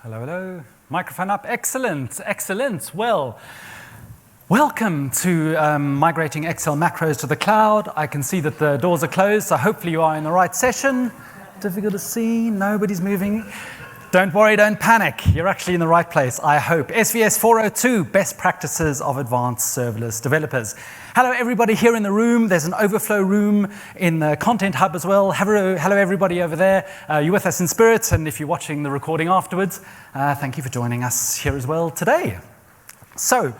Hello, hello. Microphone up. Excellent, excellent. Well, welcome to migrating Excel macros to the cloud. I can see that the doors are closed, so hopefully you are in the right session. Difficult to see, nobody's moving. Don't worry, don't panic. You're actually in the right place, I hope. SVS 402, Best Practices of Advanced Serverless Developers. Hello, everybody here in the room. There's an overflow room in the Content Hub as well. Hello, everybody over there. You're with us in spirit, and if you're watching the recording afterwards, thank you for joining us here as well today. So,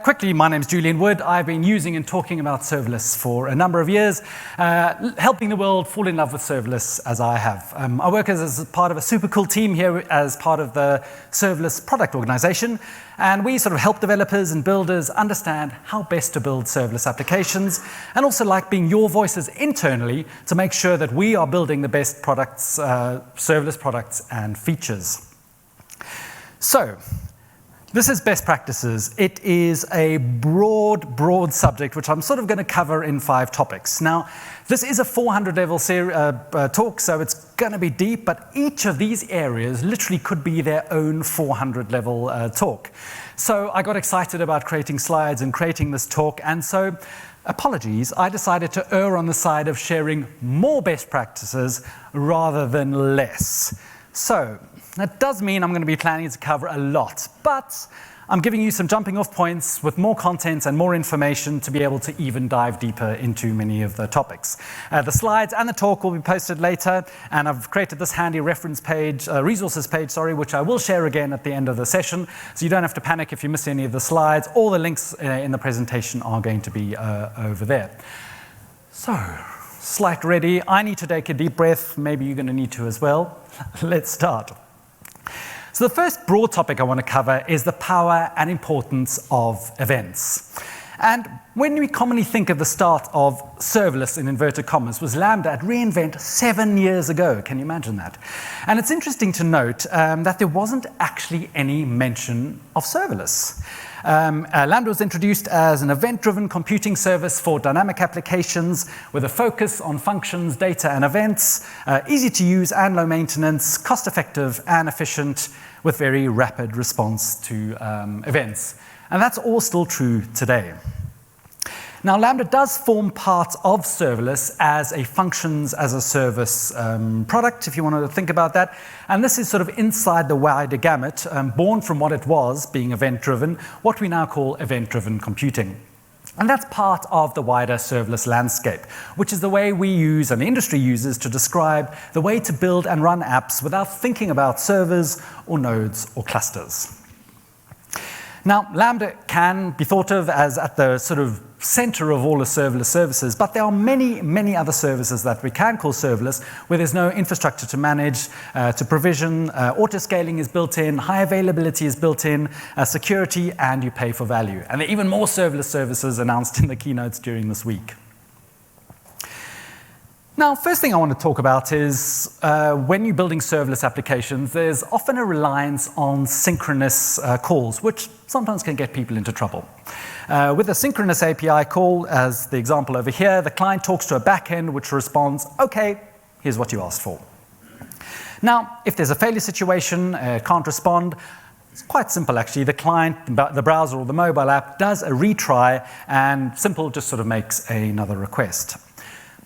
quickly, my name's Julian Wood. I've been using and talking about serverless for a number of years, helping the world fall in love with serverless as I have. I work as part of a super cool team here as part of the serverless product organization, and we sort of help developers and builders understand how best to build serverless applications, and also like being your voices internally to make sure that we are building the best products, serverless products and features. So, this is best practices. It is a broad subject, which I'm sort of going to cover in 5 topics. Now, this is a 400-level talk, so it's going to be deep, but each of these areas literally could be their own 400-level talk. So I got excited about creating slides and creating this talk, and so, apologies, I decided to err on the side of sharing more best practices rather than less. So, that does mean I'm going to be planning to cover a lot, but I'm giving you some jumping off points with more content and more information to be able to even dive deeper into many of the topics. The slides and the talk will be posted later, and I've created this handy reference page, resources page, which I will share again at the end of the session, so you don't have to panic if you miss any of the slides. All the links in the presentation are going to be over there. So, slide ready. I need to take a deep breath. Maybe you're going to need to as well. Let's start. So the first broad topic I want to cover is the power and importance of events. And when we commonly think of the start of serverless, in inverted commas, was Lambda at reInvent 7 years ago. Can you imagine that? And it's interesting to note that there wasn't actually any mention of serverless. Lambda was introduced as an event-driven computing service for dynamic applications with a focus on functions, data, and events, easy to use and low maintenance, cost-effective and efficient, with very rapid response to events. And that's all still true today. Now, Lambda does form part of serverless as a functions as a service product, if you want to think about that. And this is sort of inside the wider gamut, born from what it was, being event-driven, what we now call event-driven computing. And that's part of the wider serverless landscape, which is the way we use and the industry uses to describe the way to build and run apps without thinking about servers or nodes or clusters. Now, Lambda can be thought of as at the sort of center of all the serverless services, but there are many other services that we can call serverless where there's no infrastructure to manage, to provision, auto-scaling is built in, high availability is built in, security, and you pay for value. And there are even more serverless services announced in the keynotes during this week. Now, first thing I want to talk about is when you're building serverless applications, there's often a reliance on synchronous calls, which sometimes can get people into trouble. With a synchronous API call, as the example over here, the client talks to a backend which responds, okay, here's what you asked for. Now, if there's a failure situation, can't respond, it's quite simple actually. The client, the browser or the mobile app does a retry, and simple just sort of makes another request.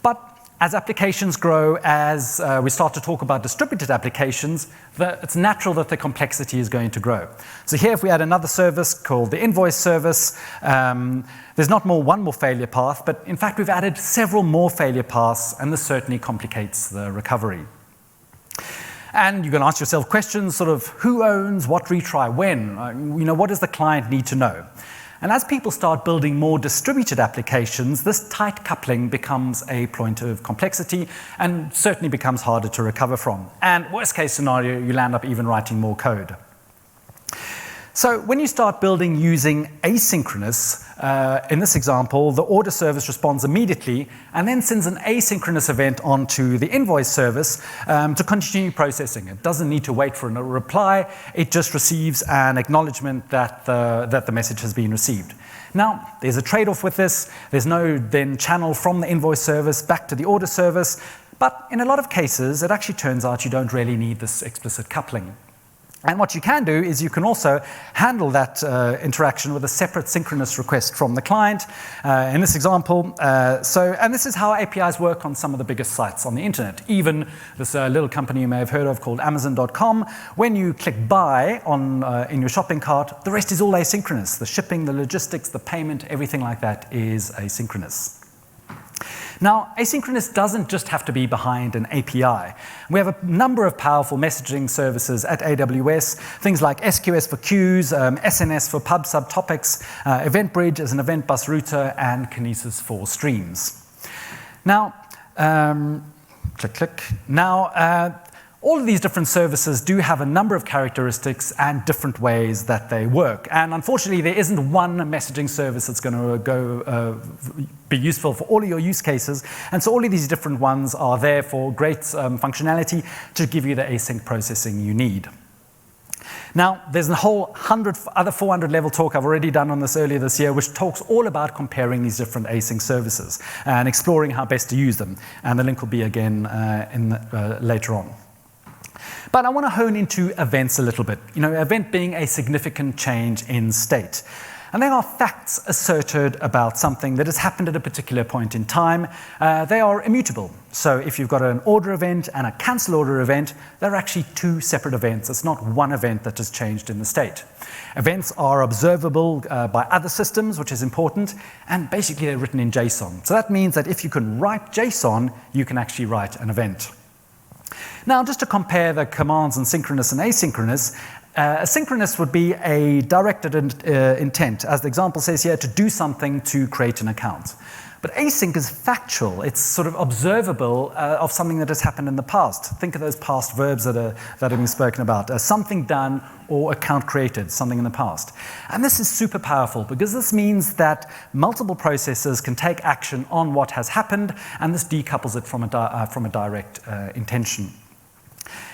But as applications grow, as we start to talk about distributed applications, it's natural that the complexity is going to grow. So here, if we add another service called the invoice service, there's not one more failure path, but in fact, we've added several more failure paths, and this certainly complicates the recovery. And you can ask yourself questions, sort of who owns what retry when? What does the client need to know? And as people start building more distributed applications, this tight coupling becomes a point of complexity and certainly becomes harder to recover from. And worst case scenario, you'll end up even writing more code. So when you start building using asynchronous, in this example, the order service responds immediately and then sends an asynchronous event onto the invoice service to continue processing. It doesn't need to wait for a reply. It just receives an acknowledgement that the message has been received. Now, there's a trade-off with this. There's no then channel from the invoice service back to the order service. But in a lot of cases, it actually turns out you don't really need this explicit coupling. And what you can do is you can also handle that interaction with a separate synchronous request from the client. In this example, and this is how APIs work on some of the biggest sites on the internet. Even this little company you may have heard of called Amazon.com, when you click buy in your shopping cart, the rest is all asynchronous. The shipping, the logistics, the payment, everything like that is asynchronous. Now, asynchronous doesn't just have to be behind an API. We have a number of powerful messaging services at AWS, things like SQS for queues, SNS for pub subtopics, EventBridge as an event bus router, and Kinesis for streams. Now, click. Now, all of these different services do have a number of characteristics and different ways that they work. And unfortunately, there isn't one messaging service that's going to be useful for all of your use cases. And so all of these different ones are there for great functionality to give you the async processing you need. Now, there's a whole 400 level talk I've already done on this earlier this year, which talks all about comparing these different async services and exploring how best to use them. And the link will be again later on. But I want to hone into events a little bit. Event being a significant change in state. And they are facts asserted about something that has happened at a particular point in time. They are immutable. So if you've got an order event and a cancel order event, they're actually two separate events. It's not one event that has changed in the state. Events are observable by other systems, which is important, and basically they're written in JSON. So that means that if you can write JSON, you can actually write an event. Now, just to compare the commands in synchronous and asynchronous, synchronous would be a directed intent, as the example says here, to do something to create an account. But async is factual. It's sort of observable of something that has happened in the past. Think of those past verbs that have been spoken about. Something done or account created, something in the past. And this is super powerful because this means that multiple processes can take action on what has happened, and this decouples it from a direct intention.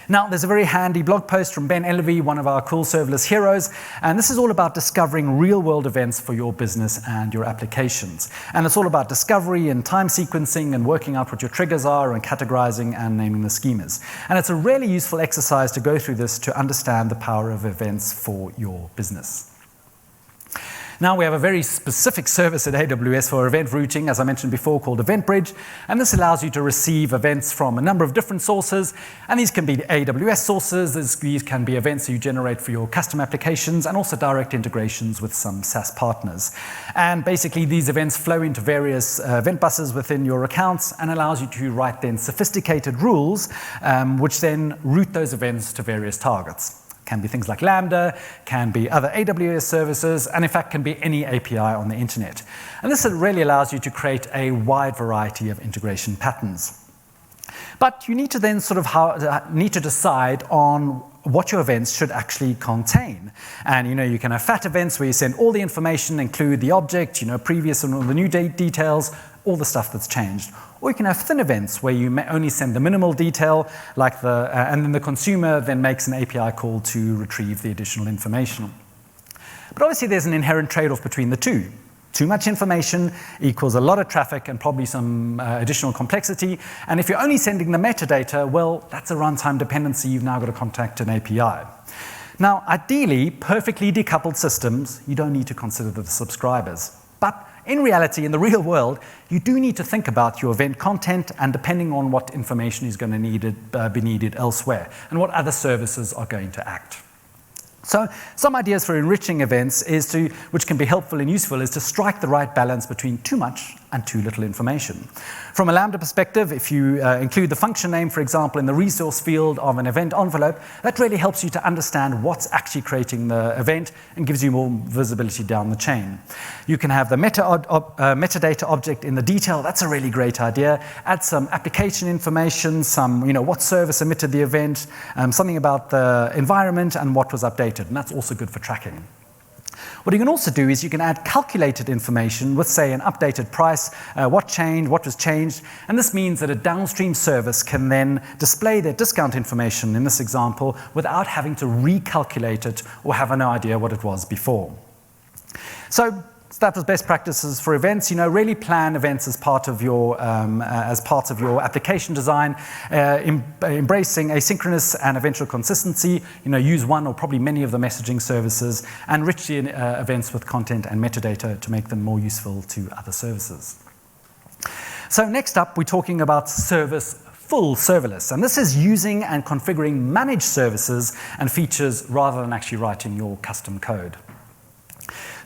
Now, there's a very handy blog post from Ben Ellerby, one of our cool serverless heroes, and this is all about discovering real-world events for your business and your applications. And it's all about discovery and time sequencing and working out what your triggers are and categorizing and naming the schemas. And it's a really useful exercise to go through this to understand the power of events for your business. Now we have a very specific service at AWS for event routing, as I mentioned before, called EventBridge, and this allows you to receive events from a number of different sources, and these can be AWS sources, these can be events you generate for your custom applications, and also direct integrations with some SaaS partners. And basically these events flow into various event buses within your accounts and allows you to write then sophisticated rules, which then route those events to various targets. Can be things like Lambda, can be other AWS services, and in fact can be any API on the internet. And this really allows you to create a wide variety of integration patterns. But you need to then sort of need to decide on what your events should actually contain. And you can have fat events where you send all the information, include the object, previous and all the new details, all the stuff that's changed. Or you can have thin events where you may only send the minimal detail, like and then the consumer then makes an API call to retrieve the additional information. But obviously there's an inherent trade-off between the two. Too much information equals a lot of traffic and probably some additional complexity. And if you're only sending the metadata, well, that's a runtime dependency. You've now got to contact an API. Now, ideally, perfectly decoupled systems, you don't need to consider the subscribers. But in reality, in the real world, you do need to think about your event content and depending on what information is going to be needed elsewhere and what other services are going to act. So some ideas for enriching events which can be helpful and useful is to strike the right balance between too much and too little information. From a Lambda perspective, if you include the function name, for example, in the resource field of an event envelope, that really helps you to understand what's actually creating the event and gives you more visibility down the chain. You can have the metadata object in the detail. That's a really great idea. Add some application information, some, what service emitted the event, something about the environment and what was updated, and that's also good for tracking. What you can also do is you can add calculated information with, say, an updated price, what changed, what was changed, and this means that a downstream service can then display their discount information in this example without having to recalculate it or have no idea what it was before. So So that was best practices for events. Really plan events as part of your application design, embracing asynchronous and eventual consistency. Use one or probably many of the messaging services, and enrich the events with content and metadata to make them more useful to other services. So next up, we're talking about full serverless, and this is using and configuring managed services and features rather than actually writing your custom code.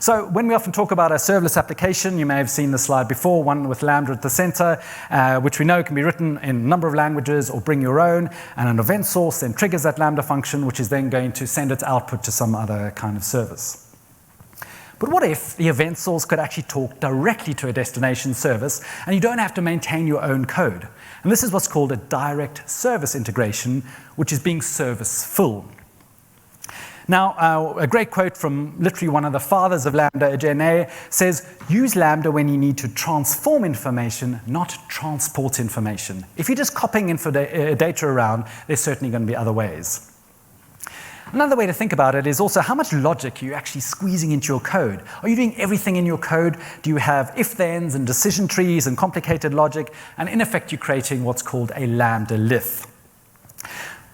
So when we often talk about a serverless application, you may have seen the slide before, one with Lambda at the center, which we know can be written in a number of languages or bring your own, and an event source then triggers that Lambda function, which is then going to send its output to some other kind of service. But what if the event source could actually talk directly to a destination service, and you don't have to maintain your own code? And this is what's called a direct service integration, which is being service full. Now, a great quote from literally one of the fathers of Lambda, Ajay, says, use Lambda when you need to transform information, not transport information. If you're just copying data around, there's certainly going to be other ways. Another way to think about it is also how much logic you're actually squeezing into your code. Are you doing everything in your code? Do you have if-thens and decision trees and complicated logic? And in effect, you're creating what's called a Lambda lith.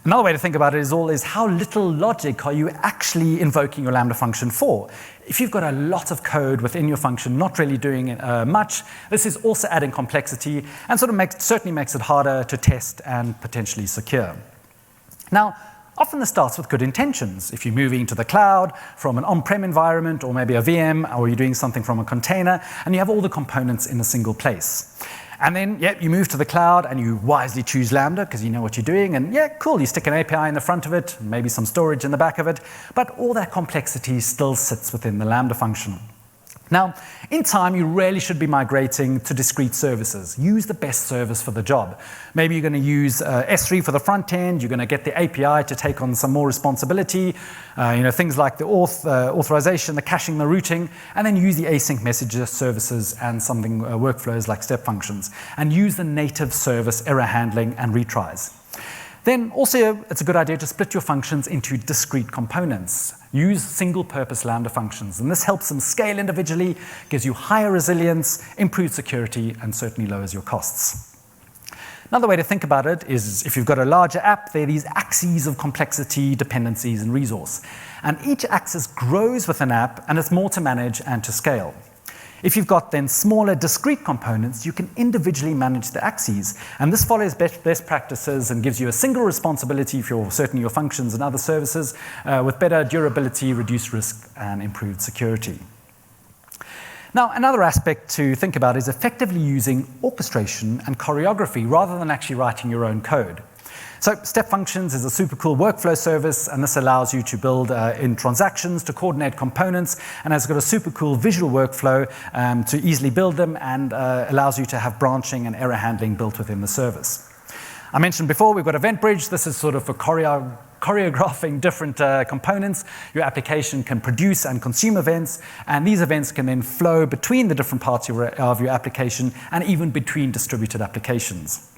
Another way to think about it is how little logic are you actually invoking your Lambda function for? If you've got a lot of code within your function not really doing much, this is also adding complexity and certainly makes it harder to test and potentially secure. Now, often this starts with good intentions. If you're moving to the cloud from an on-prem environment or maybe a VM, or you're doing something from a container, and you have all the components in a single place. And then, you move to the cloud and you wisely choose Lambda because you know what you're doing. And cool, you stick an API in the front of it, maybe some storage in the back of it. But all that complexity still sits within the Lambda function. Now, in time, you really should be migrating to discrete services. Use the best service for the job. Maybe you're going to use S3 for the front end. You're going to get the API to take on some more responsibility. Things like the authorization, the caching, the routing, and then use the async messages services and something workflows like step functions. And use the native service error handling and retries. Then also, it's a good idea to split your functions into discrete components. Use single-purpose Lambda functions, and this helps them scale individually, gives you higher resilience, improved security, and certainly lowers your costs. Another way to think about it is if you've got a larger app, there are these axes of complexity, dependencies, and resource. And each axis grows with an app, and it's more to manage and to scale. If you've got then smaller discrete components, you can individually manage the axes. And this follows best practices and gives you a single responsibility for certainly your functions and other services with better durability, reduced risk, and improved security. Now, another aspect to think about is effectively using orchestration and choreography rather than actually writing your own code. So step functions is a super cool workflow service, and this allows you to build in transactions to coordinate components, and has got a super cool visual workflow to easily build them, and allows you to have branching and error handling built within the service. I mentioned before we've got Event Bridge. This is sort of for choreographing different components. Your application can produce and consume events, and these events can then flow between the different parts of your application and even between distributed applications.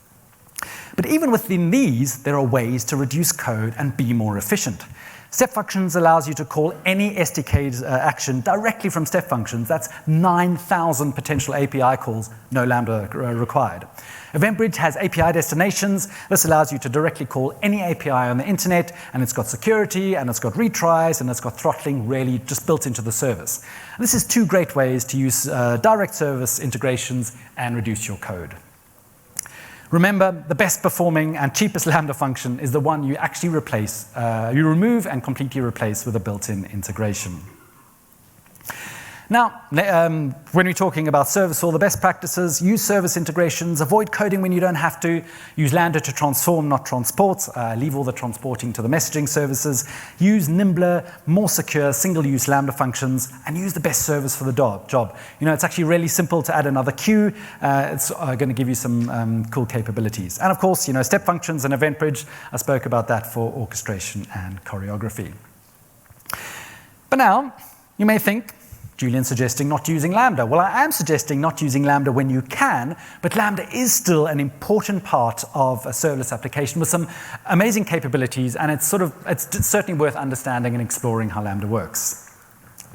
But even within these, there are ways to reduce code and be more efficient. Step functions allows you to call any SDK action directly from step functions. That's 9,000 potential API calls, no Lambda required. Event Bridge has API destinations. This allows you to directly call any API on the internet, and it's got security, and it's got retries, and it's got throttling really just built into the service. This is two great ways to use direct service integrations and reduce your code. Remember, the best performing and cheapest Lambda function is the one you actually you remove and completely replace with a built-in integration. Now, when we're talking about service, all the best practices, use service integrations, avoid coding when you don't have to, use Lambda to transform, not transport, leave all the transporting to the messaging services, use nimbler, more secure, single-use Lambda functions, and use the best service for the job. It's actually really simple to add another queue. It's going to give you some cool capabilities. And of course, step functions and Event Bridge, I spoke about that for orchestration and choreography. But now, you may think, Julian's suggesting not using Lambda. Well, I am suggesting not using Lambda when you can, but Lambda is still an important part of a serverless application with some amazing capabilities, and it's certainly worth understanding and exploring how Lambda works.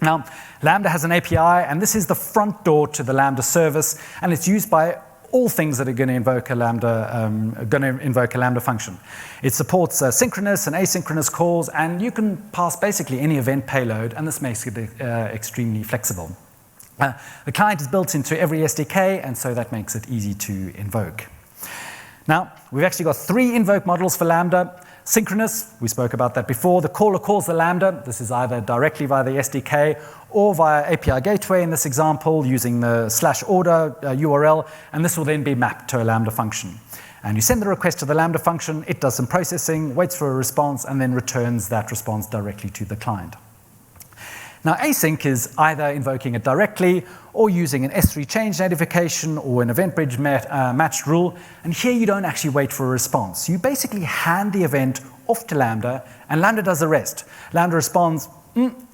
Now, Lambda has an API, and this is the front door to the Lambda service, and it's used by all things that are going to invoke a Lambda function. It supports synchronous and asynchronous calls, and you can pass basically any event payload, and this makes it extremely flexible. The client is built into every SDK, and so that makes it easy to invoke. Now, we've actually got 3 invoke models for Lambda. Synchronous, we spoke about that before. The caller calls the Lambda. This is either directly via the SDK or via API gateway in this example, using the /order URL, and this will then be mapped to a Lambda function. And you send the request to the Lambda function, it does some processing, waits for a response, and then returns that response directly to the client. Now, async is either invoking it directly or using an S3 change notification or an event bridge matched rule. And here you don't actually wait for a response. You basically hand the event off to Lambda, and Lambda does the rest. Lambda responds,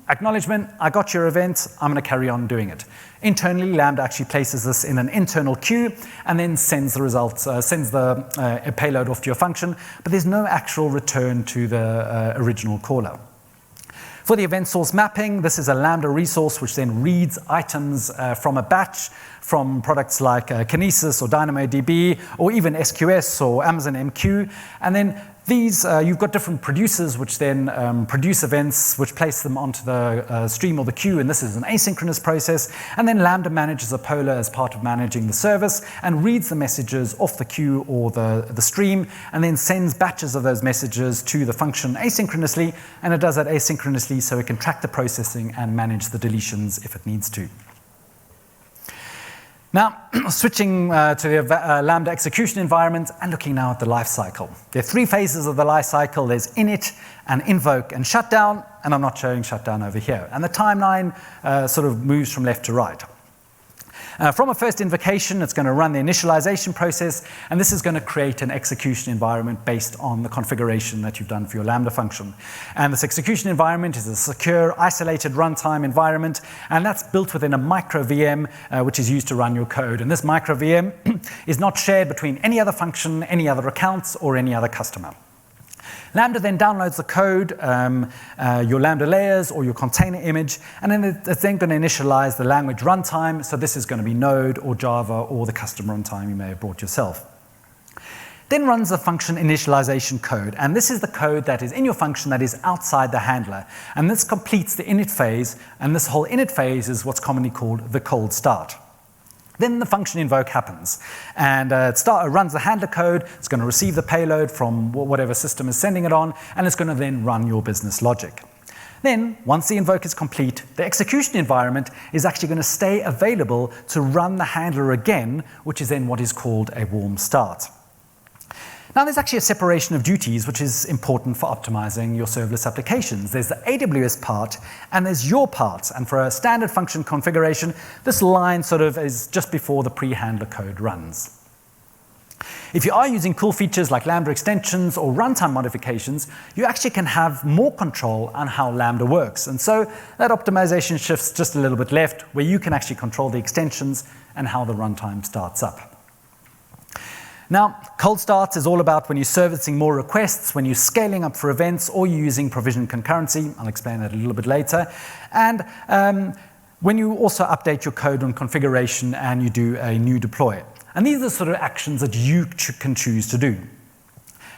acknowledgement, I got your event, I'm going to carry on doing it. Internally, Lambda actually places this in an internal queue and then sends the results, sends the payload off to your function, but there's no actual return to the original caller. For the event source mapping, this is a Lambda resource which then reads items from a batch from products like Kinesis or DynamoDB or even SQS or Amazon MQ. And then these, you've got different producers which then produce events which place them onto the stream or the queue, and this is an asynchronous process. And then Lambda manages a polar as part of managing the service and reads the messages off the queue or the stream and then sends batches of those messages to the function asynchronously, and it does that asynchronously so it can track the processing and manage the deletions if it needs to. Now, switching to the Lambda execution environment and looking now at the lifecycle. There are 3 phases of the lifecycle. There's init and invoke and shutdown, and I'm not showing shutdown over here. And the timeline sort of moves from left to right. From a first invocation, it's going to run the initialization process, and this is going to create an execution environment based on the configuration that you've done for your Lambda function. And this execution environment is a secure, isolated runtime environment, and that's built within a micro VM, which is used to run your code. And this micro VM is not shared between any other function, any other accounts, or any other customer. Lambda then downloads the code, your Lambda layers or your container image, and then it's then going to initialize the language runtime. So this is going to be Node or Java or the custom runtime you may have brought yourself. Then runs the function initialization code, and this is the code that is in your function that is outside the handler. And this completes the init phase, and this whole init phase is what's commonly called the cold start. Then the function invoke happens, and it runs the handler code. It's going to receive the payload from whatever system is sending it on, and it's going to then run your business logic. Then, once the invoke is complete, the execution environment is actually going to stay available to run the handler again, which is then what is called a warm start. Now, there's actually a separation of duties, which is important for optimizing your serverless applications. There's the AWS part, and there's your part. And for a standard function configuration, this line sort of is just before the pre-handler code runs. If you are using cool features like Lambda extensions or runtime modifications, you actually can have more control on how Lambda works. And so that optimization shifts just a little bit left, where you can actually control the extensions and how the runtime starts up. Now, cold starts is all about when you're servicing more requests, when you're scaling up for events, or you're using provisioned concurrency. I'll explain that a little bit later. And when you also update your code on configuration and you do a new deploy. And these are sort of actions that you can choose to do.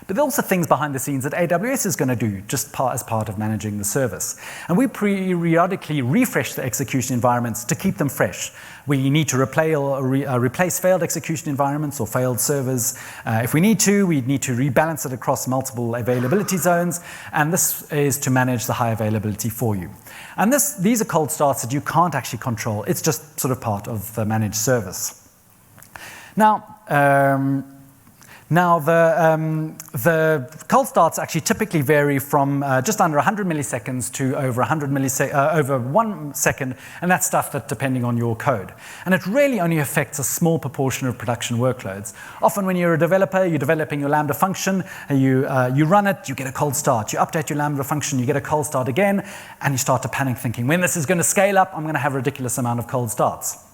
But there are also things behind the scenes that AWS is going to do just as part of managing the service. And we periodically refresh the execution environments to keep them fresh. We need to replace failed execution environments or failed servers. If we need to rebalance it across multiple availability zones. And this is to manage the high availability for you. And these are cold starts that you can't actually control. It's just sort of part of the managed service. Now, the cold starts actually typically vary from just under 100 milliseconds to over 1 second, and that's stuff that depending on your code. And it really only affects a small proportion of production workloads. Often when you're a developer, you're developing your Lambda function, you run it, you get a cold start. You update your Lambda function, you get a cold start again, and you start to panic thinking, when this is going to scale up, I'm going to have a ridiculous amount of cold starts.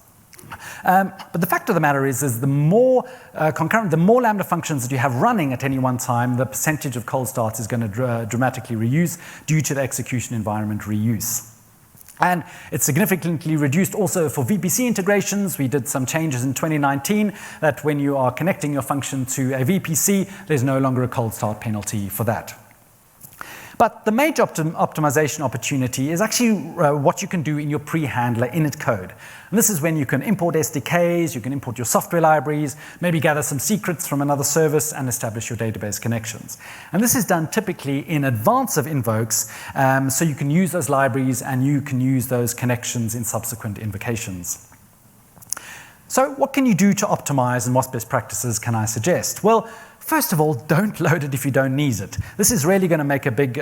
But the fact of the matter is the more the more Lambda functions that you have running at any one time, the percentage of cold starts is going to dramatically reduce due to the execution environment reuse. And it's significantly reduced also for VPC integrations. We did some changes in 2019 that when you are connecting your function to a VPC, there's no longer a cold start penalty for that. But the major optimization opportunity is actually what you can do in your pre-handler init code. And this is when you can import SDKs, you can import your software libraries, maybe gather some secrets from another service and establish your database connections. And this is done typically in advance of invokes, so you can use those libraries and you can use those connections in subsequent invocations. So what can you do to optimize and what best practices can I suggest? Well, first of all, don't load it if you don't need it. This is really going to make a big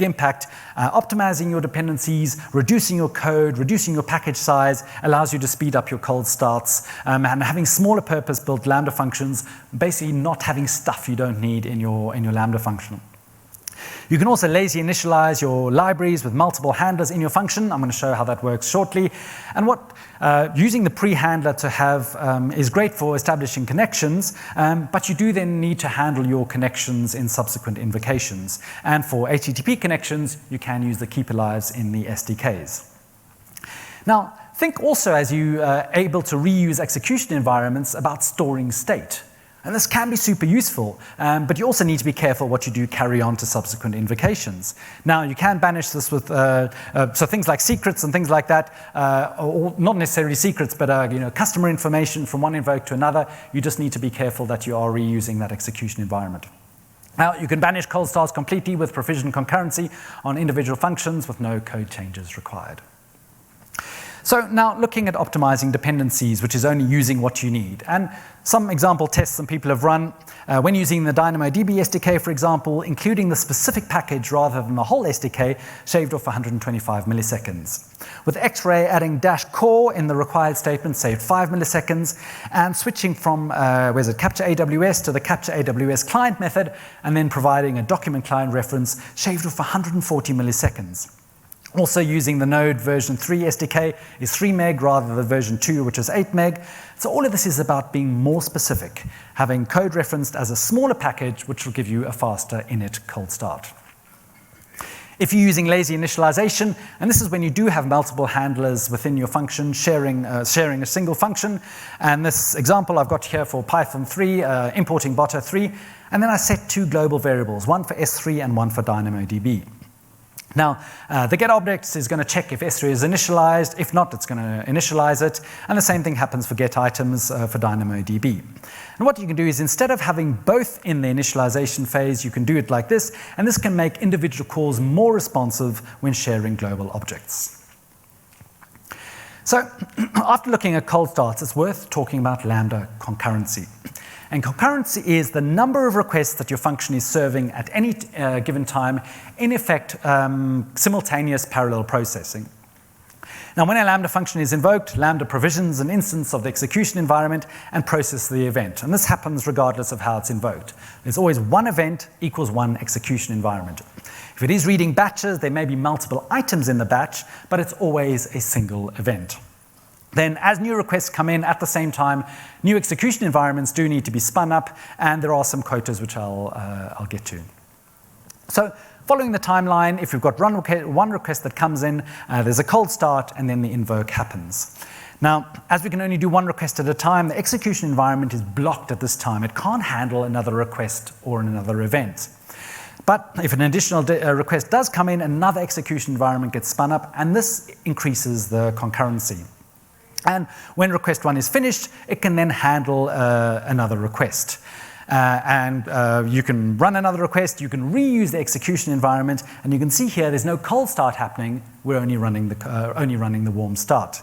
impact. Optimizing your dependencies, reducing your code, reducing your package size allows you to speed up your cold starts, and having smaller purpose-built Lambda functions, basically not having stuff you don't need in your Lambda function. You can also lazy initialize your libraries with multiple handlers in your function. I'm going to show how that works shortly. And what using the pre-handler to have is great for establishing connections, but you do then need to handle your connections in subsequent invocations. And for HTTP connections, you can use the keep alives in the SDKs. Now, think also as you are able to reuse execution environments about storing state. And this can be super useful, but you also need to be careful what you do carry on to subsequent invocations. Now, you can banish this with so things like secrets and things like that, or not necessarily secrets, but customer information from one invoke to another. You just need to be careful that you are reusing that execution environment. Now, you can banish cold starts completely with provisioned concurrency on individual functions with no code changes required. So now looking at optimizing dependencies, which is only using what you need. And some example tests some people have run when using the DynamoDB SDK, for example, including the specific package rather than the whole SDK, shaved off 125 milliseconds. With X-Ray adding -core in the required statement saved 5 milliseconds, and switching from capture AWS to the capture AWS client method, and then providing a document client reference, shaved off 140 milliseconds. Also using the Node version 3 SDK is 3 meg rather than version 2, which is 8 meg. So all of this is about being more specific, having code referenced as a smaller package, which will give you a faster init cold start. If you're using lazy initialization, and this is when you do have multiple handlers within your function sharing a single function, and this example I've got here for Python 3, importing boto 3, and then I set 2 global variables, one for S3 and one for DynamoDB. Now, the get object is going to check if S3 is initialized. If not, it's going to initialize it. And the same thing happens for get items for DynamoDB. And what you can do is instead of having both in the initialization phase, you can do it like this. And this can make individual calls more responsive when sharing global objects. So after looking at cold starts, it's worth talking about Lambda concurrency. And concurrency is the number of requests that your function is serving at any given time, in effect, simultaneous parallel processing. Now, when a Lambda function is invoked, Lambda provisions an instance of the execution environment and processes the event. And this happens regardless of how it's invoked. There's always one event equals one execution environment. If it is reading batches, there may be multiple items in the batch, but it's always a single event. Then, as new requests come in at the same time, new execution environments do need to be spun up, and there are some quotas which I'll get to. So, following the timeline, if you've got one request that comes in, there's a cold start, and then the invoke happens. Now, as we can only do one request at a time, the execution environment is blocked at this time. It can't handle another request or another event. But if an additional request does come in, another execution environment gets spun up, and this increases the concurrency. And when request 1 is finished, it can then handle another request. You can run another request, you can reuse the execution environment, and you can see here there's no cold start happening, we're only running the warm start.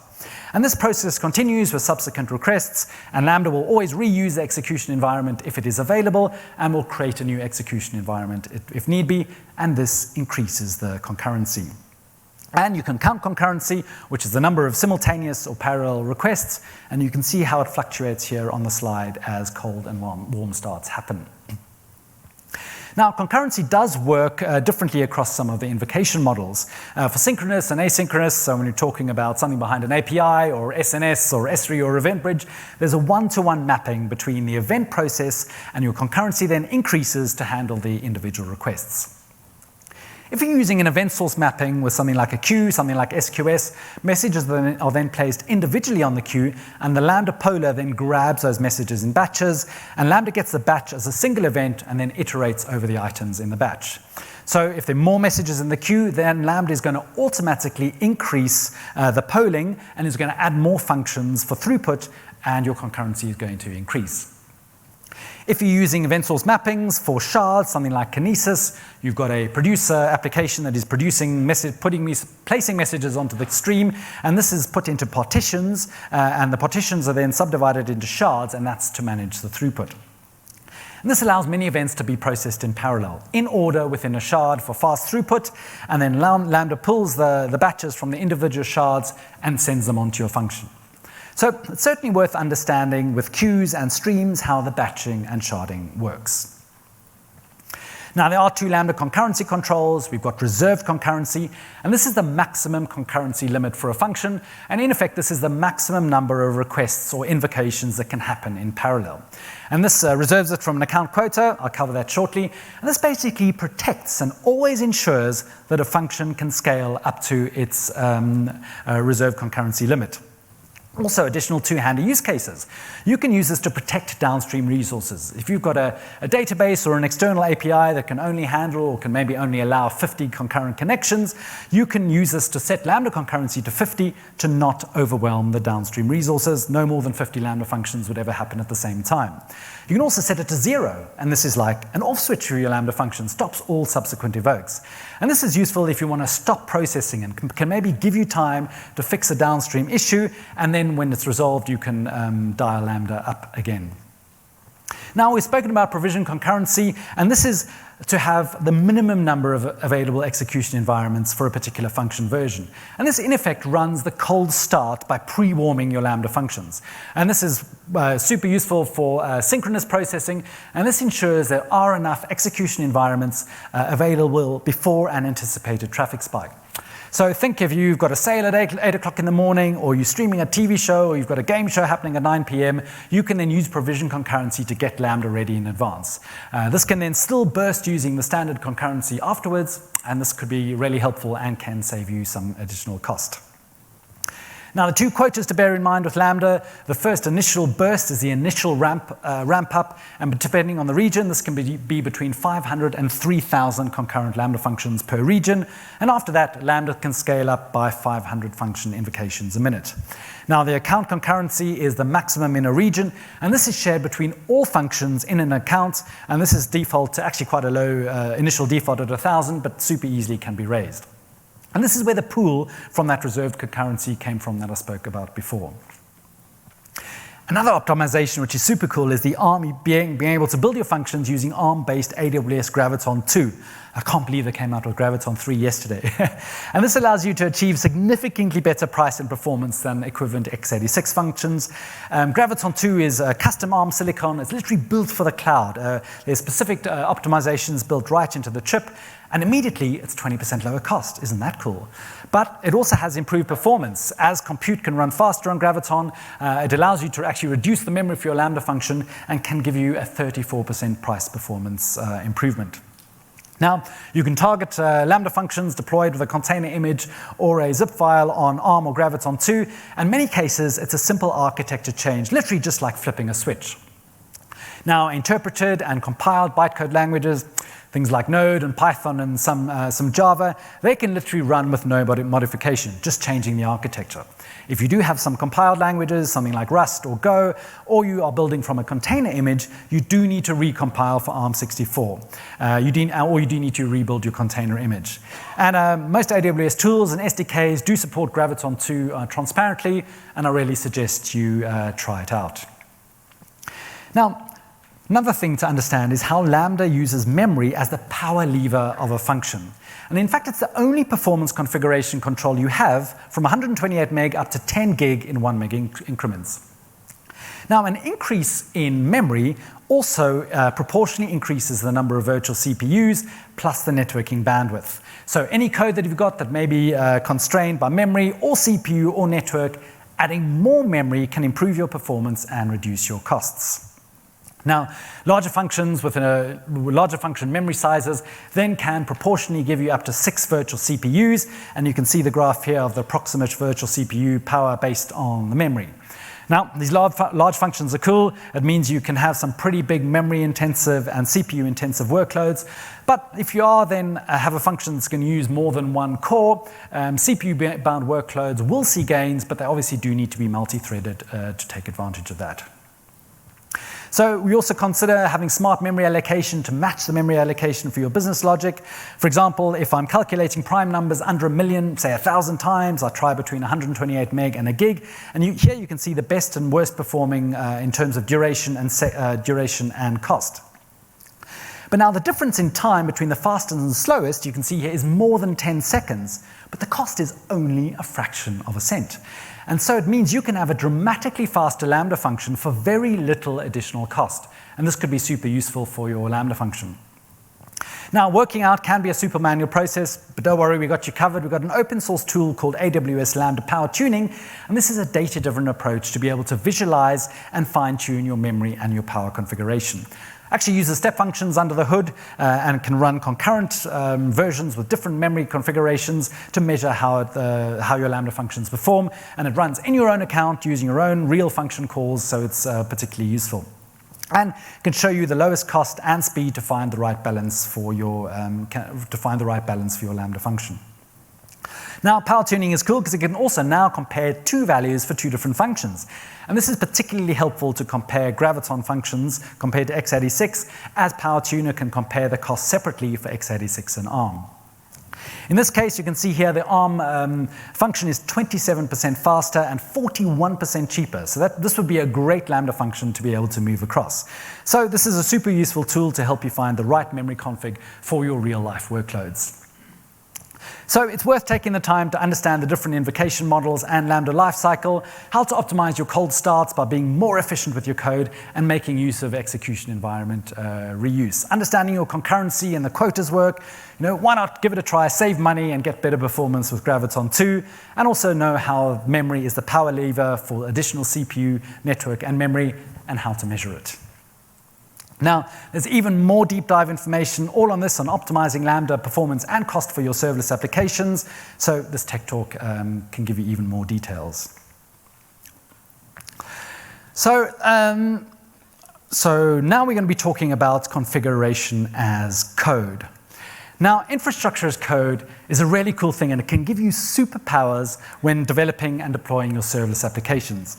And this process continues with subsequent requests, and Lambda will always reuse the execution environment if it is available, and will create a new execution environment if need be, and this increases the concurrency. And you can count concurrency, which is the number of simultaneous or parallel requests, and you can see how it fluctuates here on the slide as cold and warm starts happen. Now, concurrency does work differently across some of the invocation models. For synchronous and asynchronous, so when you're talking about something behind an API or SNS or S3 or Event Bridge, there's a one-to-one mapping between the event process, and your concurrency then increases to handle the individual requests. If you're using an event source mapping with something like a queue, something like SQS, messages are then placed individually on the queue, and the Lambda poller then grabs those messages in batches, and Lambda gets the batch as a single event and then iterates over the items in the batch. So if there are more messages in the queue, then Lambda is going to automatically increase the polling and is going to add more functions for throughput, and your concurrency is going to increase. If you're using event source mappings for shards, something like Kinesis, you've got a producer application that is placing messages onto the stream, and this is put into partitions, and the partitions are then subdivided into shards, and that's to manage the throughput. And this allows many events to be processed in parallel, in order within a shard for fast throughput, and then Lambda pulls the batches from the individual shards and sends them onto your function. So it's certainly worth understanding with queues and streams how the batching and sharding works. Now, there are two Lambda concurrency controls. We've got reserved concurrency, and this is the maximum concurrency limit for a function. And in effect, this is the maximum number of requests or invocations that can happen in parallel. And this reserves it from an account quota. I'll cover that shortly. And this basically protects and always ensures that a function can scale up to its reserved concurrency limit. Also, additional two-hander use cases. You can use this to protect downstream resources. If you've got a database or an external API that can only handle or can maybe only allow 50 concurrent connections, you can use this to set Lambda concurrency to 50 to not overwhelm the downstream resources. No more than 50 Lambda functions would ever happen at the same time. You can also set it to 0, and this is like an off switch for your Lambda function, stops all subsequent evokes. And this is useful if you want to stop processing and can maybe give you time to fix a downstream issue, and then when it's resolved, you can dial Lambda up again. Now, we've spoken about provision concurrency, and this is to have the minimum number of available execution environments for a particular function version. And this, in effect, runs the cold start by pre-warming your Lambda functions. And this is super useful for synchronous processing, and this ensures there are enough execution environments available before an anticipated traffic spike. So think if you've got a sale at 8 o'clock in the morning, or you're streaming a TV show, or you've got a game show happening at 9 p.m., you can then use provision concurrency to get Lambda ready in advance. This can then still burst using the standard concurrency afterwards, and this could be really helpful and can save you some additional cost. Now, the two quotas to bear in mind with Lambda: the first initial burst is the initial ramp up, and depending on the region, this can be between 500 and 3,000 concurrent Lambda functions per region, and after that, Lambda can scale up by 500 function invocations a minute. Now, the account concurrency is the maximum in a region, and this is shared between all functions in an account, and this is default to actually quite a low initial default at 1,000, but super easily can be raised. And this is where the pool from that reserved concurrency came from that I spoke about before. Another optimization which is super cool is the ARM being able to build your functions using ARM-based AWS Graviton 2. I can't believe they came out with Graviton 3 yesterday. And this allows you to achieve significantly better price and performance than equivalent x86 functions. Graviton 2 is a custom ARM silicon. It's literally built for the cloud. There's specific optimizations built right into the chip, and immediately it's 20% lower cost. Isn't that cool? But it also has improved performance. As compute can run faster on Graviton, it allows you to actually reduce the memory for your Lambda function and can give you a 34% price performance improvement. Now, you can target Lambda functions deployed with a container image or a zip file on ARM or Graviton 2. In many cases, it's a simple architecture change, literally just like flipping a switch. Now, interpreted and compiled bytecode languages, things like Node and Python and some Java, they can literally run with no modification, just changing the architecture. If you do have some compiled languages, something like Rust or Go, or you are building from a container image, you do need to recompile for ARM64. You do need to rebuild your container image. And most AWS tools and SDKs do support Graviton 2 transparently, and I really suggest you try it out. Now, another thing to understand is how Lambda uses memory as the power lever of a function. And in fact, it's the only performance configuration control you have from 128 meg up to 10 gig in 1 meg increments. Now, an increase in memory also proportionally increases the number of virtual CPUs plus the networking bandwidth. So any code that you've got that may be constrained by memory or CPU or network, adding more memory can improve your performance and reduce your costs. Now, larger functions with larger function memory sizes then can proportionally give you up to 6 virtual CPUs, and you can see the graph here of the approximate virtual CPU power based on the memory. Now, these large functions are cool. It means you can have some pretty big memory-intensive and CPU-intensive workloads. But if you are then have a function that's going to use more than one core, CPU-bound workloads will see gains, but they obviously do need to be multi-threaded to take advantage of that. So we also consider having smart memory allocation to match the memory allocation for your business logic. For example, if I'm calculating prime numbers under 1 million, say 1,000 times, I try between 128 meg and a gig. And here you can see the best and worst performing in terms of duration and cost. But now the difference in time between the fastest and the slowest, you can see here, is more than 10 seconds. But the cost is only a fraction of a cent. And so it means you can have a dramatically faster Lambda function for very little additional cost. And this could be super useful for your Lambda function. Now, working out can be a super manual process, but don't worry, we got you covered. We've got an open source tool called AWS Lambda Powertooling, and this is a data-driven approach to be able to visualize and fine-tune your memory and your power configuration. Actually uses step functions under the hood and can run concurrent versions with different memory configurations to measure how your Lambda functions perform. And it runs in your own account using your own real function calls, so it's particularly useful. And can show you the lowest cost and speed to find the right balance for your Lambda function. Now, power tuning is cool because it can also now compare 2 values for 2 different functions. And this is particularly helpful to compare graviton functions compared to x86, as PowerTuner can compare the cost separately for x86 and ARM. In this case, you can see here the ARM function is 27% faster and 41% cheaper. So this would be a great Lambda function to be able to move across. So this is a super useful tool to help you find the right memory config for your real-life workloads. So it's worth taking the time to understand the different invocation models and Lambda lifecycle, how to optimize your cold starts by being more efficient with your code and making use of execution environment reuse. Understanding your concurrency and the quotas work, why not give it a try, save money and get better performance with Graviton 2, and also know how memory is the power lever for additional CPU, network, and memory, and how to measure it. Now, there's even more deep dive information all on this on optimizing Lambda performance and cost for your serverless applications. So this tech talk can give you even more details. So now we're going to be talking about configuration as code. Now, infrastructure as code is a really cool thing, and it can give you superpowers when developing and deploying your serverless applications.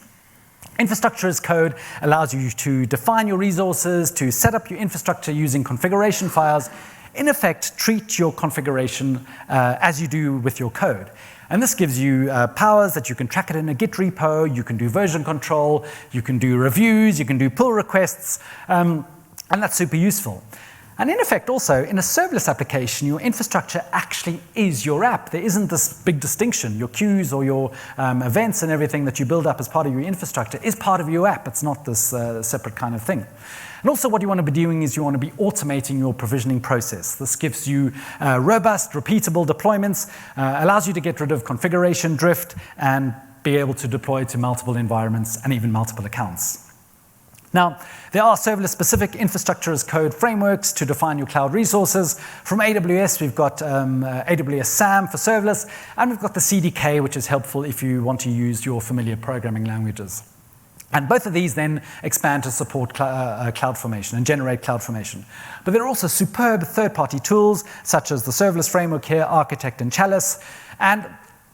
Infrastructure as code allows you to define your resources, to set up your infrastructure using configuration files. In effect, treat your configuration as you do with your code. And this gives you powers that you can track it in a Git repo, you can do version control, you can do reviews, you can do pull requests, and that's super useful. And in effect, also, in a serverless application, your infrastructure actually is your app. There isn't this big distinction. Your queues or your events and everything that you build up as part of your infrastructure is part of your app. It's not this separate kind of thing. And also what you want to be doing is you want to be automating your provisioning process. This gives you robust, repeatable deployments, allows you to get rid of configuration drift, and be able to deploy to multiple environments and even multiple accounts. Now, there are serverless-specific infrastructure as code frameworks to define your cloud resources. From AWS, we've got AWS SAM for serverless, and we've got the CDK, which is helpful if you want to use your familiar programming languages. And both of these then expand to support CloudFormation and generate CloudFormation. But there are also superb third-party tools, such as the serverless framework here, Architect and Chalice. And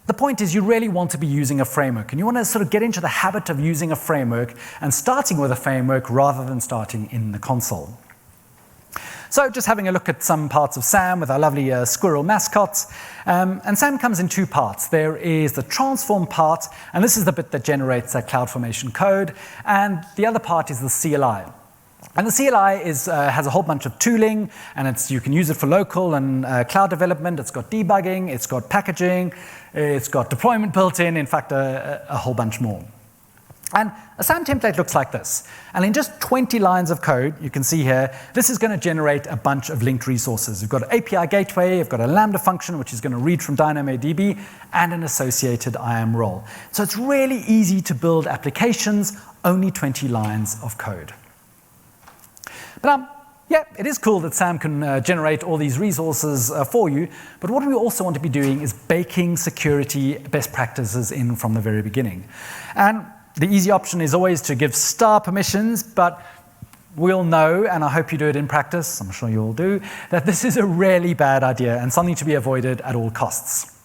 the point is you really want to be using a framework, and you want to sort of get into the habit of using a framework and starting with a framework rather than starting in the console. So just having a look at some parts of SAM with our lovely squirrel mascots. And SAM comes in 2 parts. There is the transform part, and this is the bit that generates that CloudFormation code, and the other part is the CLI. And the CLI has a whole bunch of tooling, and you can use it for local and cloud development. It's got debugging, it's got packaging, it's got deployment built in fact, a whole bunch more. And a SAM template looks like this. And in just 20 lines of code, you can see here, this is going to generate a bunch of linked resources. You've got an API gateway, you've got a Lambda function, which is going to read from DynamoDB, and an associated IAM role. So it's really easy to build applications, only 20 lines of code. But yeah, it is cool that SAM can generate all these resources for you, but what we also want to be doing is baking security best practices in from the very beginning. And the easy option is always to give star permissions, but we'll know, and I hope you do it in practice, I'm sure you all do, that this is a really bad idea and something to be avoided at all costs.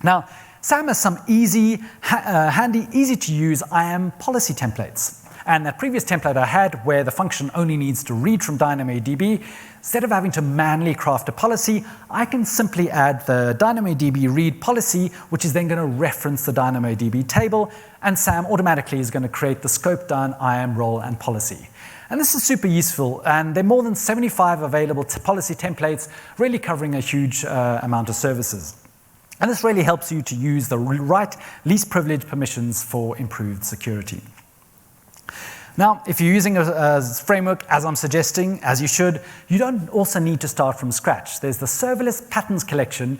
Now, SAM has some handy, easy to use IAM policy templates. And that previous template I had, where the function only needs to read from DynamoDB, instead of having to manually craft a policy, I can simply add the DynamoDB read policy, which is then going to reference the DynamoDB table, and SAM automatically is going to create the scope down IAM role and policy. And this is super useful, and there are more than 75 available policy templates, really covering a huge amount of services. And this really helps you to use the right least privileged permissions for improved security. Now, if you're using a framework, as I'm suggesting, as you should, you don't also need to start from scratch. There's the Serverless Patterns Collection,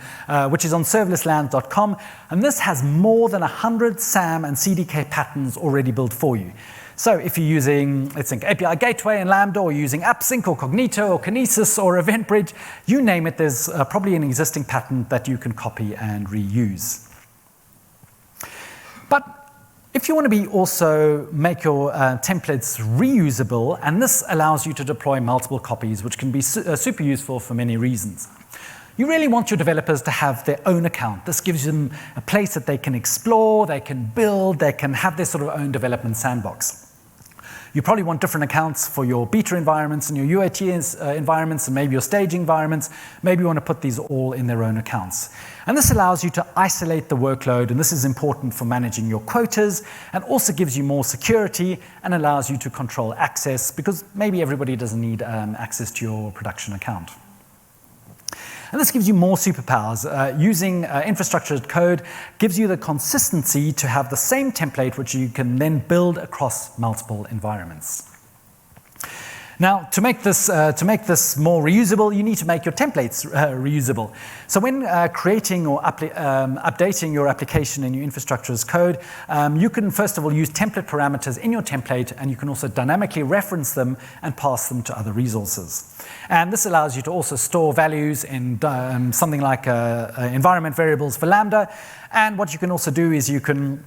which is on serverlessland.com, and this has more than 100 SAM and CDK patterns already built for you. So if you're using, let's think, API Gateway and Lambda, or using AppSync or Cognito or Kinesis or EventBridge, you name it, there's probably an existing pattern that you can copy and reuse. But if you want to also make your templates reusable, and this allows you to deploy multiple copies, which can be super useful for many reasons. You really want your developers to have their own account. This gives them a place that they can explore, they can build, they can have their sort of own development sandbox. You probably want different accounts for your beta environments and your UAT environments and maybe your staging environments. Maybe you want to put these all in their own accounts. And this allows you to isolate the workload, and this is important for managing your quotas, and also gives you more security and allows you to control access, because maybe everybody doesn't need access to your production account. And this gives you more superpowers. Using infrastructure as code gives you the consistency to have the same template which you can then build across multiple environments. Now, to make this more reusable, you need to make your templates reusable. So when creating or updating your application in your infrastructure as code, you can first of all use template parameters in your template, and you can also dynamically reference them and pass them to other resources. And this allows you to also store values in something like environment variables for Lambda. And what you can also do is you can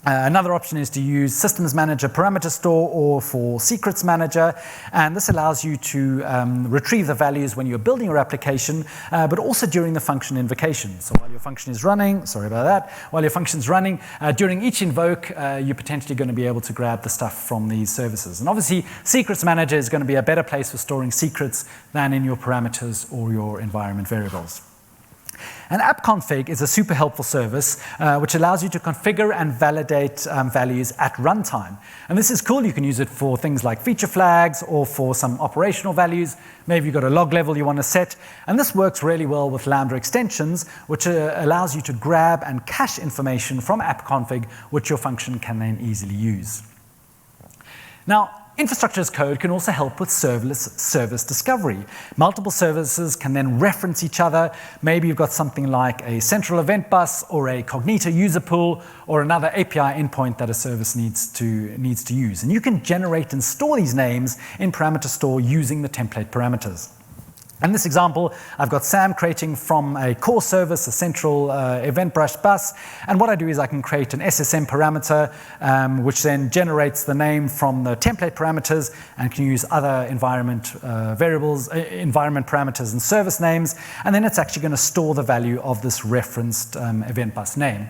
another option is to use Systems Manager Parameter Store or for Secrets Manager, and this allows you to retrieve the values when you're building your application, but also during the function invocation. So while your function is running, while your function is running, during each invoke, you're potentially going to be able to grab the stuff from these services. And obviously, Secrets Manager is going to be a better place for storing secrets than in your parameters or your environment variables. And AppConfig is a super helpful service which allows you to configure and validate values at runtime. And this is cool. You can use it for things like feature flags or for some operational values. Maybe you've got a log level you want to set. And this works really well with Lambda extensions, which allows you to grab and cache information from AppConfig, which your function can then easily use. Now, infrastructure as code can also help with serverless service discovery. Multiple services can then reference each other. Maybe you've got something like a central event bus or a Cognito user pool or another API endpoint that a service needs to use. And you can generate and store these names in parameter store using the template parameters. In this example, I've got SAM creating from a core service, a central event bus, and what I do is I can create an SSM parameter, which then generates the name from the template parameters and can use other environment variables, environment parameters and service names, and then it's actually going to store the value of this referenced event bus name.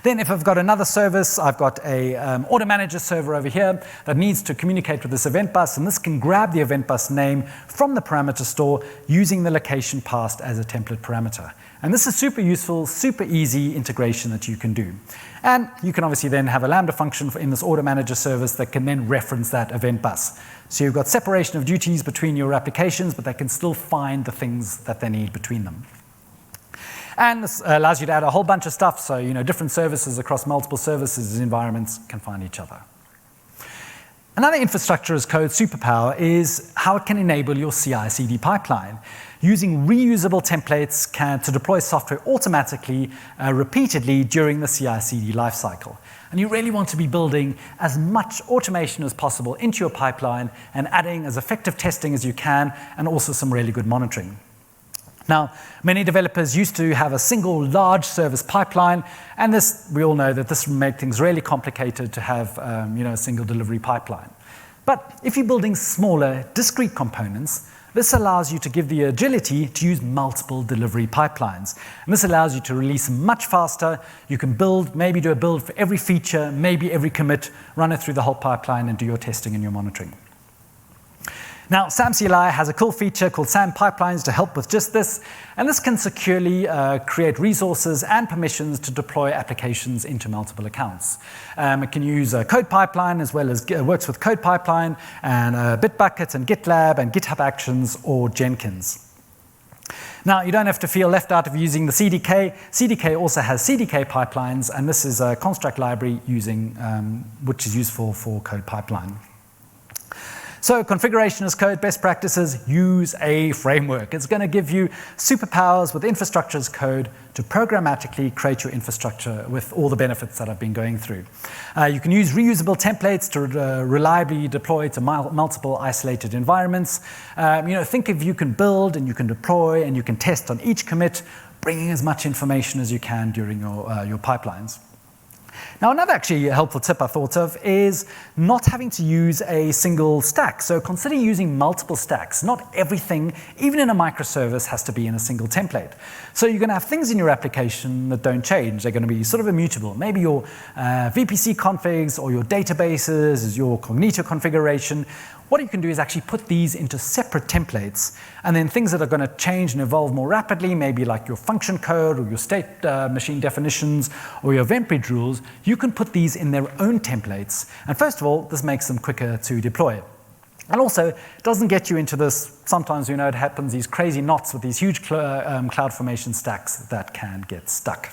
Then if I've got another service, I've got a order manager server over here that needs to communicate with this event bus, and this can grab the event bus name from the parameter store using the location passed as a template parameter. And this is super useful, super easy integration that you can do. And you can obviously then have a Lambda function in this order manager service that can then reference that event bus. So you've got separation of duties between your applications, but they can still find the things that they need between them. And this allows you to add a whole bunch of stuff, so different services across multiple services environments can find each other. Another infrastructure as code superpower is how it can enable your CI/CD pipeline. using reusable templates to deploy software automatically, repeatedly during the CI/CD lifecycle. And you really want to be building as much automation as possible into your pipeline and adding as effective testing as you can, and also some really good monitoring. Now, many developers used to have a single large service pipeline, and we all know that this makes things really complicated to have a single delivery pipeline. But if you're building smaller, discrete components, this allows you to give the agility to use multiple delivery pipelines. And this allows you to release much faster. You can maybe do a build for every feature, maybe every commit, run it through the whole pipeline and do your testing and your monitoring. Now, SAM CLI has a cool feature called SAM Pipelines to help with just this, and this can securely create resources and permissions to deploy applications into multiple accounts. It can use a code pipeline as well as works with code pipeline and Bitbucket and GitLab and GitHub Actions or Jenkins. Now, you don't have to feel left out of using the CDK. CDK also has CDK pipelines, and this is a construct library which is useful for code pipeline. So configuration as code, best practices, use a framework. It's going to give you superpowers with infrastructure as code to programmatically create your infrastructure with all the benefits that I've been going through. You can use reusable templates to reliably deploy to multiple isolated environments. Think if you can build and you can deploy and you can test on each commit, bringing as much information as you can during your pipelines. Now, another actually helpful tip I thought of is not having to use a single stack. So consider using multiple stacks. Not everything, even in a microservice, has to be in a single template. So you're going to have things in your application that don't change. They're going to be sort of immutable. Maybe your VPC configs or your databases, your Cognito configuration. What you can do is actually put these into separate templates, and then things that are going to change and evolve more rapidly, maybe like your function code or your state machine definitions or your event bridge rules, you can put these in their own templates. And first of all, this makes them quicker to deploy. And also, it doesn't get you into this, sometimes it happens, these crazy knots with these huge CloudFormation stacks that can get stuck.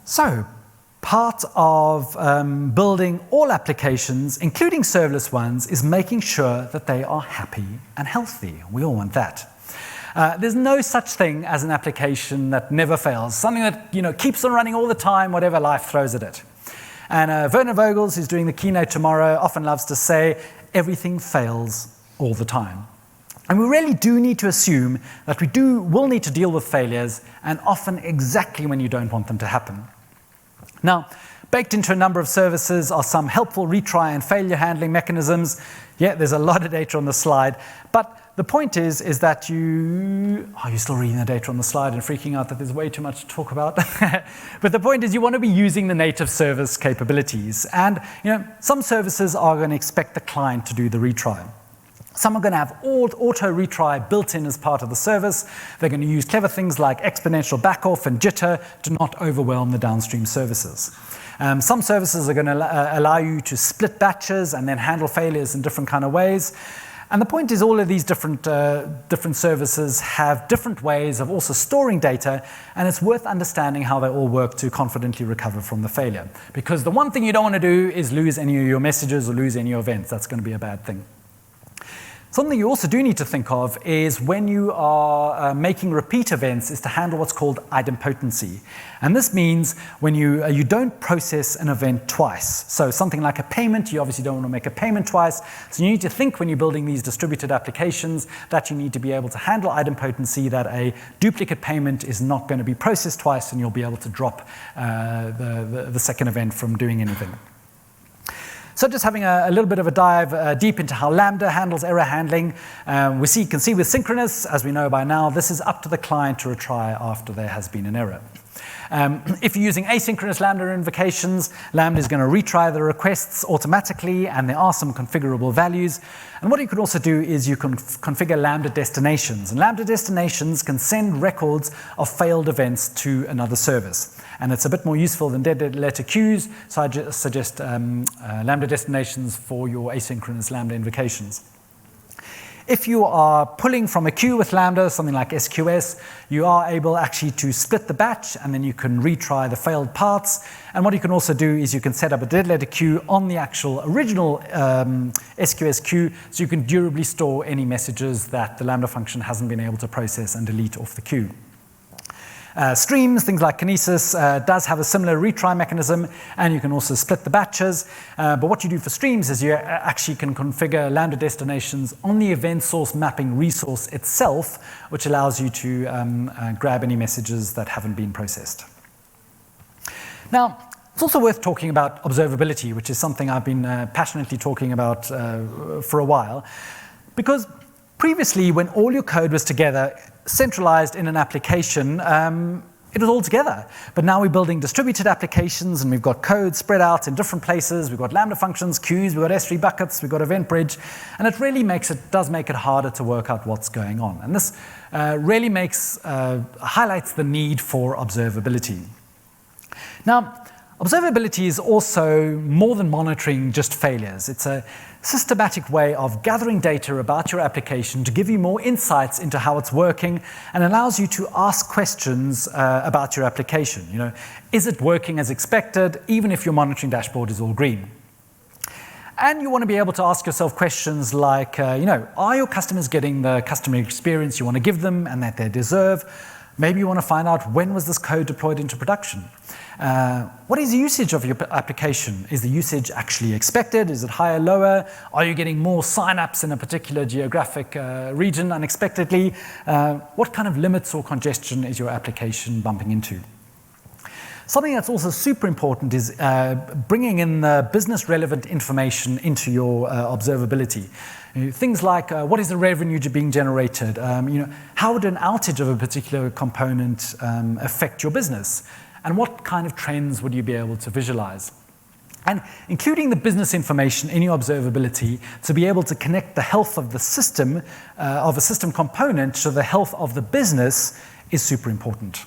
So, part of building all applications, including serverless ones, is making sure that they are happy and healthy. We all want that. There's no such thing as an application that never fails, something that keeps on running all the time, whatever life throws at it. And Werner Vogels, who's doing the keynote tomorrow, often loves to say, everything fails all the time. And we really do need to assume that will need to deal with failures, and often exactly when you don't want them to happen. Now, baked into a number of services are some helpful retry and failure handling mechanisms. Yeah, there's a lot of data on the slide, but the point is that you're still reading the data on the slide and freaking out that there's way too much to talk about. But the point is you want to be using the native service capabilities. And some services are going to expect the client to do the retry. Some are going to have auto retry built in as part of the service. They're going to use clever things like exponential backoff and jitter to not overwhelm the downstream services. Some services are going to allow you to split batches and then handle failures in different kind of ways. And the point is all of these different services have different ways of also storing data, and it's worth understanding how they all work to confidently recover from the failure. Because the one thing you don't want to do is lose any of your messages or lose any of your events. That's going to be a bad thing. Something you also do need to think of is when you are making repeat events is to handle what's called idempotency. And this means when you don't process an event twice. So something like a payment, you obviously don't want to make a payment twice. So you need to think when you're building these distributed applications that you need to be able to handle idempotency, that a duplicate payment is not going to be processed twice and you'll be able to drop the second event from doing anything. So just having a little bit of a dive deep into how Lambda handles error handling. We can see with synchronous, as we know by now, this is up to the client to retry after there has been an error. If you're using asynchronous Lambda invocations, Lambda is going to retry the requests automatically, and there are some configurable values. And what you can also do is you can configure Lambda destinations. And Lambda destinations can send records of failed events to another service. And it's a bit more useful than dead letter queues, so I just suggest Lambda destinations for your asynchronous Lambda invocations. if you are pulling from a queue with Lambda, something like SQS, you are able actually to split the batch, and then you can retry the failed parts. And what you can also do is you can set up a dead letter queue on the actual original SQS queue, so you can durably store any messages that the Lambda function hasn't been able to process and delete off the queue. Streams, things like Kinesis, does have a similar retry mechanism, and you can also split the batches. But what you do for streams is you actually can configure Lambda destinations on the event source mapping resource itself, which allows you to grab any messages that haven't been processed. Now, it's also worth talking about observability, which is something I've been passionately talking about for a while, because previously, when all your code was together, centralized in an application, it was all together. But now we're building distributed applications, and we've got code spread out in different places. We've got Lambda functions, queues, we've got S3 buckets, we've got Event Bridge, and it really does make it harder to work out what's going on. And this really highlights the need for observability. Now, observability is also more than monitoring just failures. It's a systematic way of gathering data about your application to give you more insights into how it's working, and allows you to ask questions about your application. Is it working as expected, even if your monitoring dashboard is all green? And you want to be able to ask yourself questions like, are your customers getting the customer experience you want to give them and that they deserve? Maybe you want to find out, when was this code deployed into production? What is the usage of your application? Is the usage actually expected? Is it higher, lower? Are you getting more signups in a particular geographic region unexpectedly? What kind of limits or congestion is your application bumping into? Something that's also super important is bringing in the business relevant information into your observability. Things like, what is the revenue being generated? How would an outage of a particular component affect your business? And what kind of trends would you be able to visualize? And including the business information in your observability to be able to connect the health of the system, of a system component, to the health of the business is super important.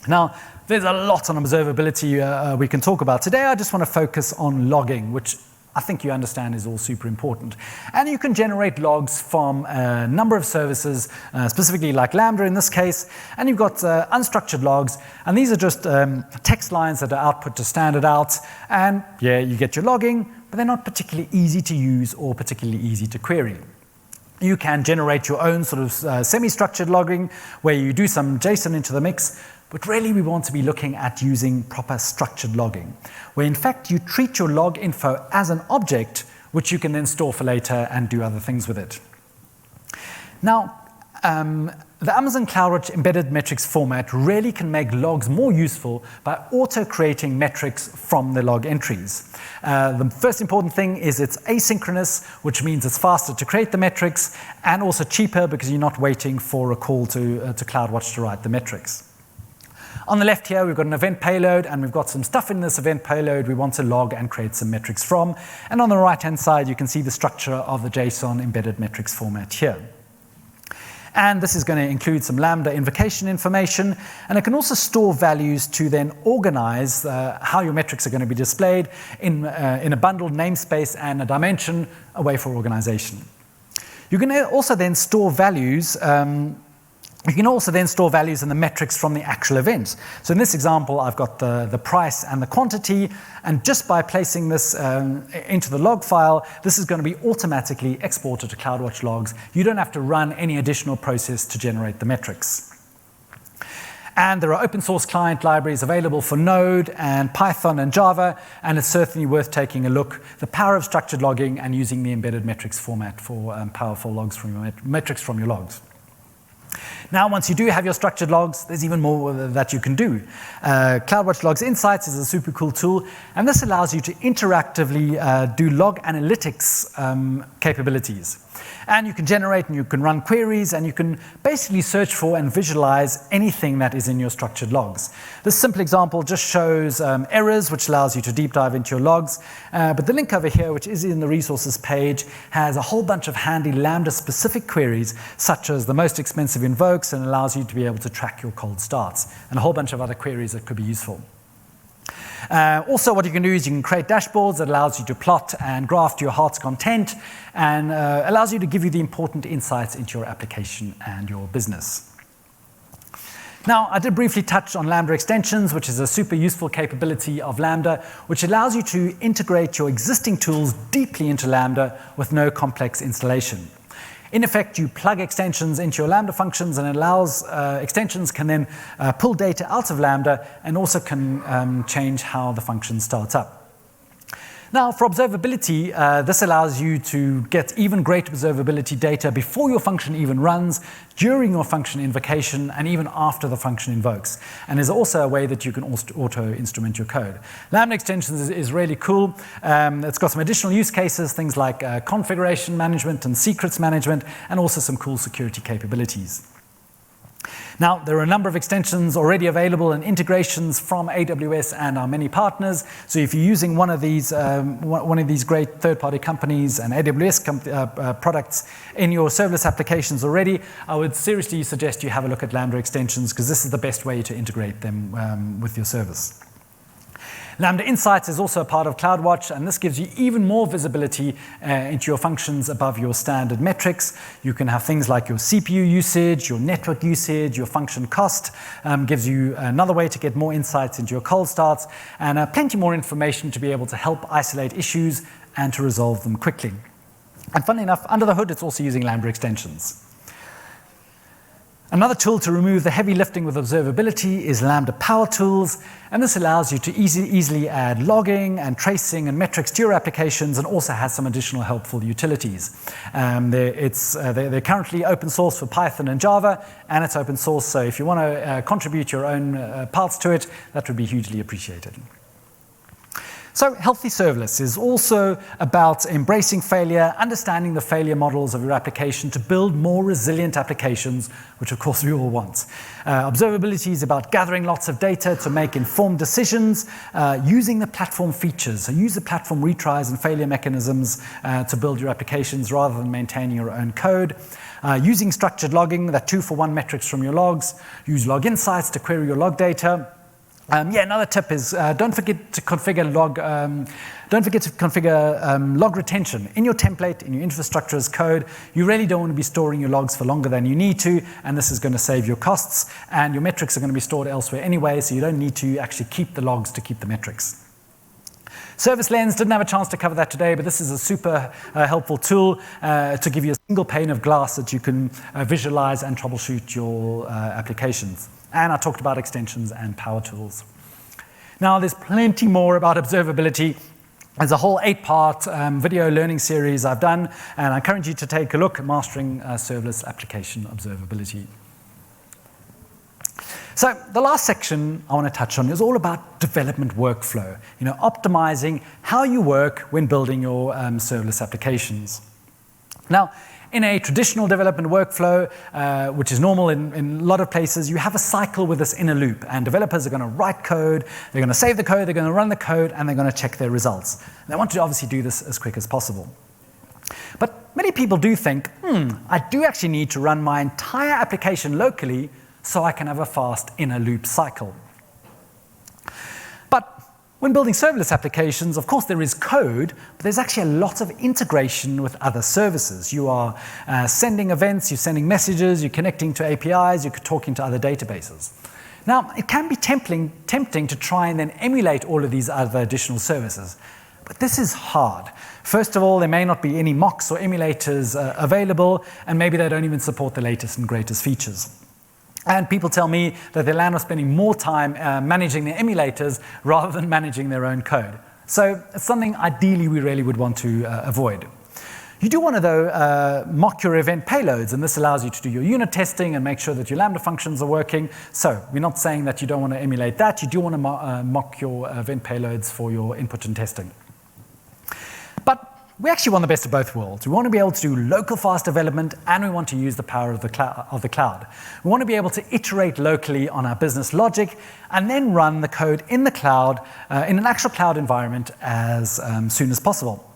Now, there's a lot on observability we can talk about. Today, I just want to focus on logging, which I think you understand is all super important. And you can generate logs from a number of services, specifically like Lambda in this case. And you've got unstructured logs. And these are just text lines that are output to standard out. And yeah, you get your logging, but they're not particularly easy to use or particularly easy to query. You can generate your own sort of semi-structured logging, where you do some JSON into the mix. But really, we want to be looking at using proper structured logging, where in fact you treat your log info as an object, which you can then store for later and do other things with it. Now, the Amazon CloudWatch embedded metrics format really can make logs more useful by auto-creating metrics from the log entries. The first important thing is it's asynchronous, which means it's faster to create the metrics, and also cheaper because you're not waiting for a call to CloudWatch to write the metrics. On the left here, we've got an event payload, and we've got some stuff in this event payload we want to log and create some metrics from. And on the right-hand side, you can see the structure of the JSON embedded metrics format here. And this is going to include some Lambda invocation information, and it can also store values to then organize how your metrics are going to be displayed in a bundled namespace and a dimension, a way for organization. You can also then store values in the metrics from the actual event. So in this example, I've got the price and the quantity, and just by placing this into the log file, this is going to be automatically exported to CloudWatch logs. You don't have to run any additional process to generate the metrics. And there are open source client libraries available for Node and Python and Java, and it's certainly worth taking a look. The power of structured logging and using the embedded metrics format for powerful logs from your metrics from your logs. Now, once you do have your structured logs, there's even more that you can do. CloudWatch Logs Insights is a super cool tool, and this allows you to interactively do log analytics capabilities. And you can generate and you can run queries, and you can basically search for and visualize anything that is in your structured logs. This simple example just shows errors, which allows you to deep dive into your logs. But the link over here, which is in the resources page, has a whole bunch of handy Lambda-specific queries, such as the most expensive invokes, and allows you to be able to track your cold starts, and a whole bunch of other queries that could be useful. Also, what you can do is you can create dashboards that allows you to plot and graph to your heart's content and allows you to give you the important insights into your application and your business. Now, I did briefly touch on Lambda extensions, which is a super useful capability of Lambda, which allows you to integrate your existing tools deeply into Lambda with no complex installation. In effect, you plug extensions into your Lambda functions and it allows extensions can then pull data out of Lambda and also can change how the function starts up. Now, for observability, this allows you to get even greater observability data before your function even runs, during your function invocation, and even after the function invokes. And there's also a way that you can auto-instrument your code. Lambda extensions is really cool. It's got some additional use cases, things like configuration management and secrets management, and also some cool security capabilities. Now, there are a number of extensions already available and integrations from AWS and our many partners. So if you're using one of these great third-party companies and AWS products in your serverless applications already, I would seriously suggest you have a look at Lambda extensions because this is the best way to integrate them with your service. Lambda Insights is also a part of CloudWatch, and this gives you even more visibility into your functions above your standard metrics. You can have things like your CPU usage, your network usage, your function cost, gives you another way to get more insights into your cold starts, and plenty more information to be able to help isolate issues and to resolve them quickly. And funnily enough, under the hood, it's also using Lambda extensions. Another tool to remove the heavy lifting with observability is Lambda Powertools, and this allows you to easily add logging and tracing and metrics to your applications and also has some additional helpful utilities. They're currently open source for Python and Java, and it's open source, so if you want to contribute your own parts to it, that would be hugely appreciated. So healthy serverless is also about embracing failure, understanding the failure models of your application to build more resilient applications, which of course we all want. Observability is about gathering lots of data to make informed decisions, using the platform features. So use the platform retries and failure mechanisms to build your applications rather than maintaining your own code. Using structured logging, that 2-for-1 metrics from your logs. Use log insights to query your log data. Another tip is don't forget to configure log retention in your template, in your infrastructure as code. You really don't want to be storing your logs for longer than you need to, and this is going to save your costs. And your metrics are going to be stored elsewhere anyway, so you don't need to actually keep the logs to keep the metrics. Service Lens, didn't have a chance to cover that today, but this is a super helpful tool to give you a single pane of glass that you can visualize and troubleshoot your applications. And I talked about extensions and power tools. Now, there's plenty more about observability. There's a whole 8-part video learning series I've done, and I encourage you to take a look at Mastering Serverless Application Observability. So the last section I want to touch on is all about development workflow, optimizing how you work when building your serverless applications. Now, in a traditional development workflow, which is normal in a lot of places, you have a cycle with this inner loop, and developers are going to write code, they're going to save the code, they're going to run the code, and they're going to check their results. And they want to obviously do this as quick as possible. But many people do think, I do actually need to run my entire application locally so I can have a fast inner loop cycle. But when building serverless applications, of course there is code, but there's actually a lot of integration with other services. You are sending events, you're sending messages, you're connecting to APIs, you're talking to other databases. Now, it can be tempting to try and then emulate all of these other additional services, but this is hard. First of all, there may not be any mocks or emulators available, and maybe they don't even support the latest and greatest features. And people tell me that they land up spending more time managing their emulators rather than managing their own code. So it's something ideally we really would want to avoid. You do want to, though, mock your event payloads, and this allows you to do your unit testing and make sure that your Lambda functions are working. So we're not saying that you don't want to emulate that. You do want to mock your event payloads for your input and testing. But we actually want the best of both worlds. We want to be able to do local fast development, and we want to use the power of the cloud. We want to be able to iterate locally on our business logic and then run the code in the cloud, in an actual cloud environment as soon as possible.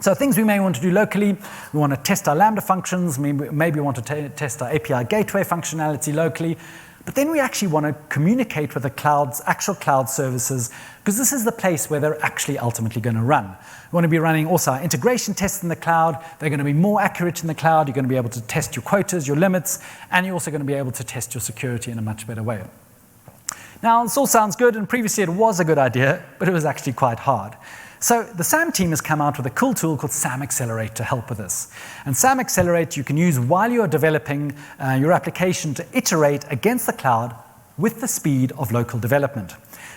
So things we may want to do locally, we want to test our Lambda functions, maybe we want to test our API gateway functionality locally, But then we actually want to communicate with the cloud's actual cloud services, because this is the place where they're actually ultimately going to run. We want to be running also our integration tests in the cloud. They're going to be more accurate in the cloud. You're going to be able to test your quotas, your limits, and you're also going to be able to test your security in a much better way. Now, this all sounds good, and previously it was a good idea, but it was actually quite hard. So the SAM team has come out with a cool tool called SAM Accelerate to help with this. And SAM Accelerate you can use while you're developing your application to iterate against the cloud with the speed of local development.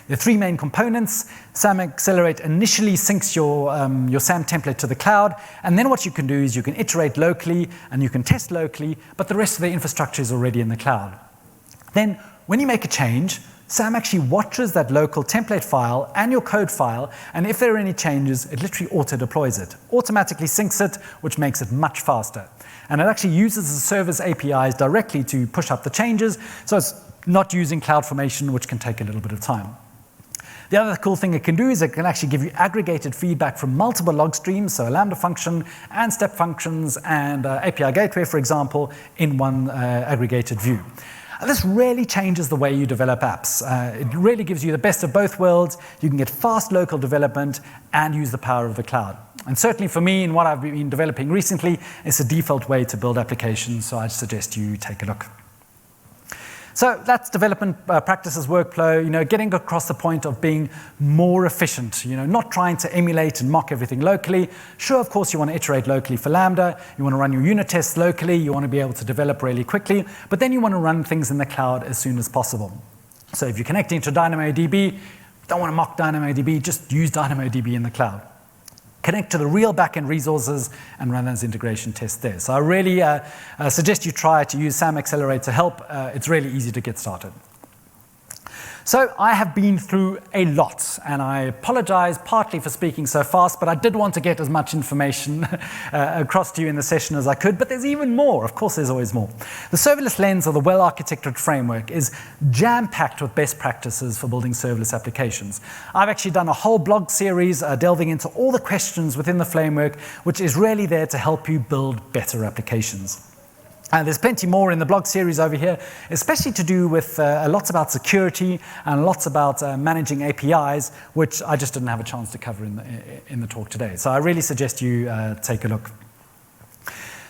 There are three main components. SAM Accelerate initially syncs your SAM template to the cloud, and then what you can do is you can iterate locally and you can test locally, but the rest of the infrastructure is already in the cloud. Then when you make a change, SAM actually watches that local template file and your code file, and if there are any changes, it literally auto-deploys it, automatically syncs it, which makes it much faster. And it actually uses the service APIs directly to push up the changes, so it's not using CloudFormation, which can take a little bit of time. The other cool thing it can do is it can actually give you aggregated feedback from multiple log streams, so a Lambda function and step functions and API gateway, for example, in one aggregated view. This really changes the way you develop apps. It really gives you the best of both worlds. You can get fast local development and use the power of the cloud. And certainly for me, in what I've been developing recently, it's a default way to build applications, so I'd suggest you take a look. So that's development practices workflow, getting across the point of being more efficient, not trying to emulate and mock everything locally. Sure, of course, you want to iterate locally for Lambda. You want to run your unit tests locally. You want to be able to develop really quickly. But then you want to run things in the cloud as soon as possible. So if you're connecting to DynamoDB, don't want to mock DynamoDB, just use DynamoDB in the cloud. Connect to the real backend resources and run those integration tests there. So I really suggest you try to use SAM Accelerate to help. It's really easy to get started. So I have been through a lot, and I apologize partly for speaking so fast, but I did want to get as much information across to you in the session as I could, but there's even more. Of course, there's always more. The serverless lens, or the well-architected framework, is jam-packed with best practices for building serverless applications. I've actually done a whole blog series delving into all the questions within the framework, which is really there to help you build better applications. There's plenty more in the blog series over here, especially to do with lots about security and lots about managing APIs, which I just didn't have a chance to cover in the talk today. So I really suggest you take a look.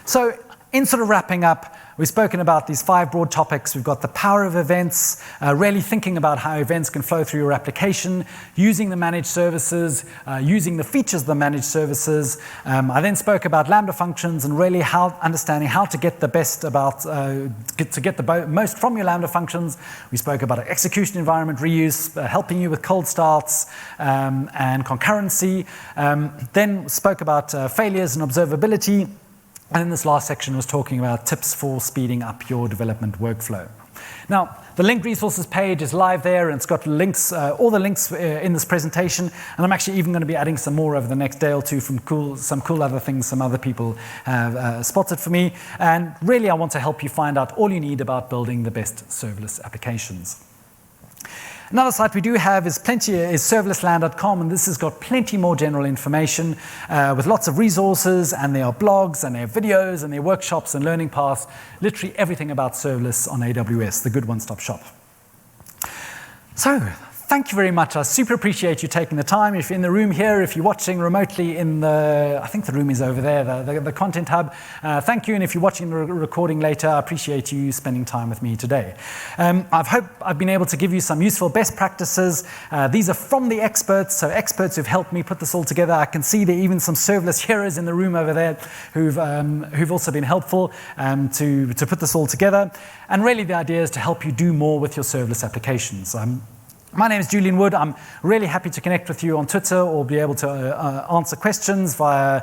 So in sort of wrapping up, we've spoken about these 5 broad topics. We've got the power of events, really thinking about how events can flow through your application, using the managed services, using the features of the managed services. I then spoke about Lambda functions and really understanding how to get the best most from your Lambda functions. We spoke about an execution environment reuse, helping you with cold starts and concurrency. Then spoke about failures and observability. And in this last section was talking about tips for speeding up your development workflow. Now, the linked resources page is live there, and it's got links, all the links in this presentation, and I'm actually even going to be adding some more over the next day or two from some cool other things some other people have spotted for me. And really, I want to help you find out all you need about building the best serverless applications. Another site we do have is serverlessland.com, and this has got plenty more general information with lots of resources, and there are blogs, and there are videos, and there are workshops and learning paths, literally everything about serverless on AWS, the good one-stop shop. So, thank you very much. I super appreciate you taking the time. If you're in the room here, if you're watching remotely I think the room is over there, the content hub, thank you. And if you're watching the recording later, I appreciate you spending time with me today. I hope I've been able to give you some useful best practices. These are from the experts, so experts who've helped me put this all together. I can see there are even some serverless heroes in the room over there who've also been helpful to put this all together. And really the idea is to help you do more with your serverless applications. My name is Julian Wood. I'm really happy to connect with you on Twitter or be able to answer questions via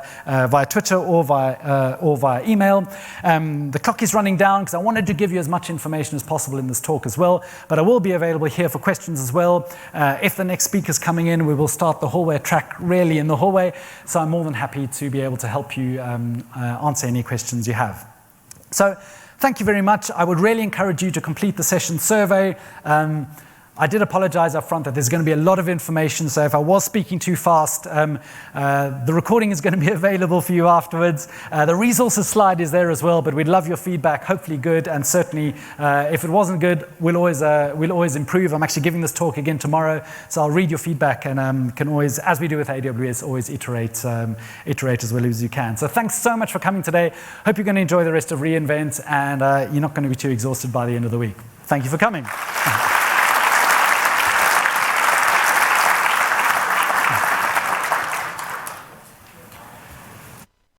Twitter or via email. The clock is running down because I wanted to give you as much information as possible in this talk as well, but I will be available here for questions as well. If the next speaker's coming in, we will start the hallway track really in the hallway, so I'm more than happy to be able to help you answer any questions you have. So thank you very much. I would really encourage you to complete the session survey. I did apologize up front that there's going to be a lot of information, so if I was speaking too fast, the recording is going to be available for you afterwards. The resources slide is there as well, but we'd love your feedback, hopefully good, and certainly if it wasn't good, we'll always improve. I'm actually giving this talk again tomorrow, so I'll read your feedback and can always, as we do with AWS, always iterate as well as you can. So thanks so much for coming today. Hope you're going to enjoy the rest of reInvent, and you're not going to be too exhausted by the end of the week. Thank you for coming.